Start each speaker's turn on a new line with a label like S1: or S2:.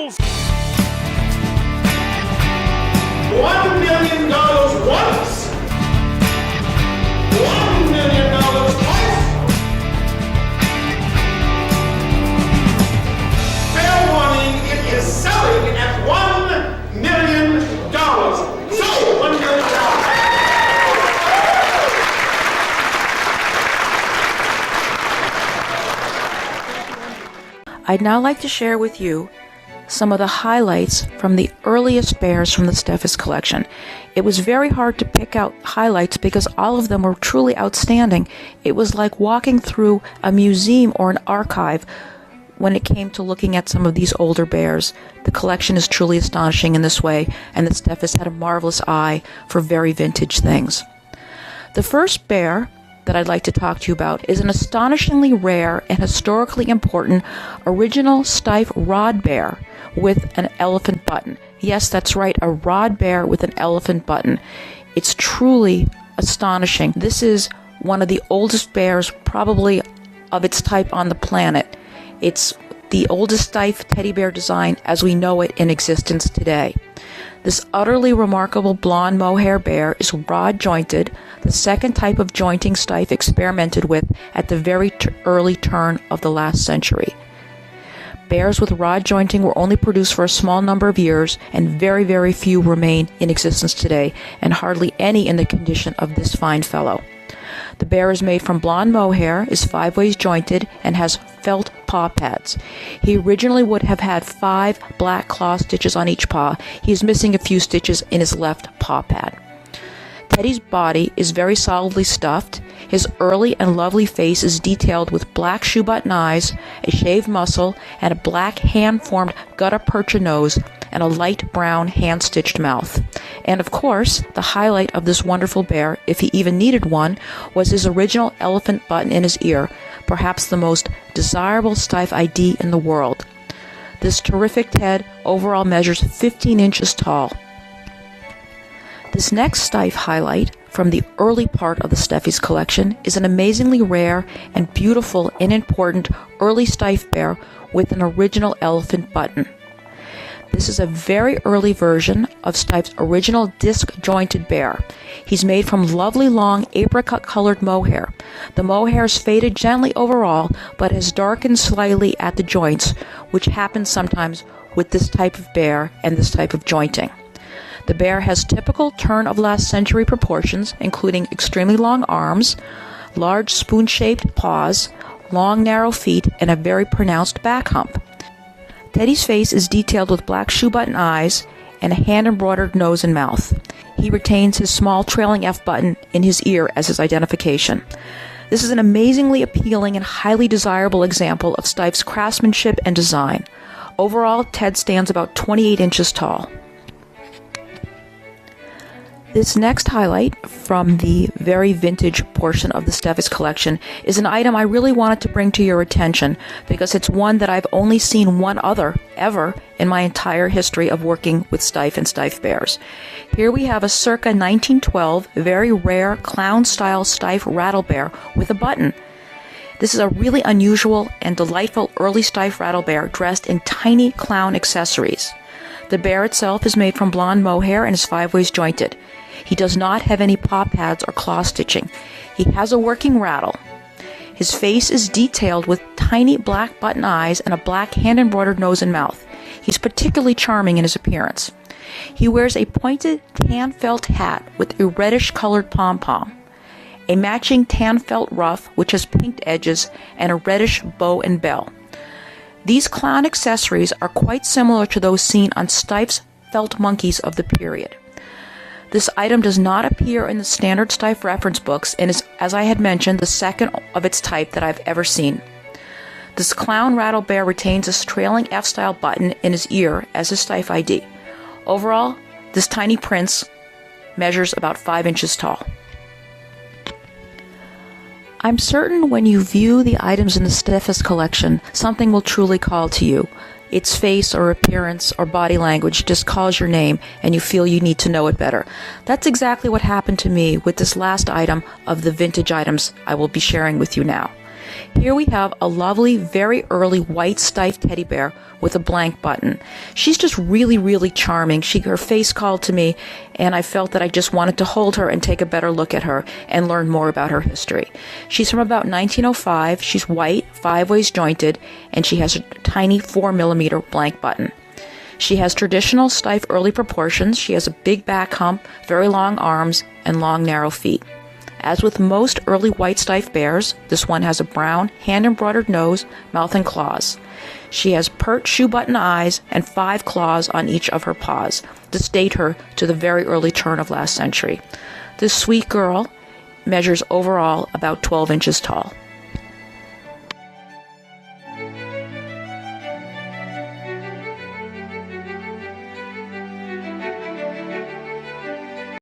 S1: rules.
S2: $1 million once. $1 million twice. Fair warning, it is selling at $1 million. So, $1 million.
S3: I'd now like to share with you some of the highlights from the earliest bears from the Steffes collection. It was very hard to pick out highlights because all of them were truly outstanding. It was like walking through a museum or an archive when it came to looking at some of these older bears. The collection is truly astonishing in this way, and the Steffes had a marvelous eye for very vintage things. The first bear that I'd like to talk to you about is an astonishingly rare and historically important original Steiff rod bear with an elephant button. Yes, that's right, a rod bear with an elephant button. It's truly astonishing. This is one of the oldest bears probably of its type on the planet. It's the oldest Steiff teddy bear design as we know it in existence today. This utterly remarkable blonde mohair bear is rod jointed, the second type of jointing Steiff experimented with at the very early turn of the last century. Bears with rod jointing were only produced for a small number of years, and very, very few remain in existence today, and hardly any in the condition of this fine fellow. The bear is made from blonde mohair, is 5 ways jointed, and has felt paw pads. He originally would have had 5 black claw stitches on each paw. He is missing a few stitches in his left paw pad. Teddy's body is very solidly stuffed. His early and lovely face is detailed with black shoe button eyes, a shaved muscle, and a black hand-formed gutta percha nose, and a light brown hand-stitched mouth. And of course, the highlight of this wonderful bear, if he even needed one, was his original elephant button in his ear, perhaps the most desirable Steiff ID in the world. This terrific head overall measures 15 inches tall. This next Steiff highlight from the early part of the Steffes collection is an amazingly rare and beautiful and important early Steiff bear with an original elephant button. This is a very early version of Steiff's original disc-jointed bear. He's made from lovely long apricot-colored mohair. The mohair is faded gently overall, but has darkened slightly at the joints, which happens sometimes with this type of bear and this type of jointing. The bear has typical turn of last century proportions, including extremely long arms, large spoon-shaped paws, long narrow feet, and a very pronounced back hump. Teddy's face is detailed with black shoe button eyes and a hand-embroidered nose and mouth. He retains his small trailing F button in his ear as his identification. This is an amazingly appealing and highly desirable example of Steiff's craftsmanship and design. Overall, Ted stands about 28 inches tall. This next highlight from the very vintage portion of the Steffes collection is an item I really wanted to bring to your attention because it's one that I've only seen one other ever in my entire history of working with Steiff and Steiff bears. Here we have a circa 1912 very rare clown-style Steiff rattle bear with a button. This is a really unusual and delightful early Steiff rattle bear dressed in tiny clown accessories. The bear itself is made from blonde mohair and is 5 ways jointed. He does not have any paw pads or claw stitching. He has a working rattle. His face is detailed with tiny black button eyes and a black hand-embroidered nose and mouth. He's particularly charming in his appearance. He wears a pointed tan felt hat with a reddish-colored pom-pom, a matching tan felt ruff which has pinked edges, and a reddish bow and bell. These clown accessories are quite similar to those seen on Steiff's felt monkeys of the period. This item does not appear in the standard Steiff reference books and is, as I had mentioned, the second of its type that I've ever seen. This clown rattle bear retains a trailing F-style button in his ear as his Steiff ID. Overall, this tiny prince measures about 5 inches tall. I'm certain when you view the items in the Steffes collection, something will truly call to you. Its face or appearance or body language just calls your name and you feel you need to know it better. That's exactly what happened to me with this last item of the vintage items I will be sharing with you now. Here we have a lovely, very early white stiff teddy bear with a blank button. She's just really, really charming. Her face called to me, and I felt that I just wanted to hold her and take a better look at her and learn more about her history. She's from about 1905. She's white, 5 ways jointed, and she has a tiny 4mm blank button. She has traditional stiff early proportions. She has a big back hump, very long arms, and long narrow feet. As with most early white stiff bears, this one has a brown, hand-embroidered nose, mouth, and claws. She has pert shoe-button eyes and 5 claws on each of her paws. This date her to the very early turn of last century. This sweet girl measures overall about 12 inches tall.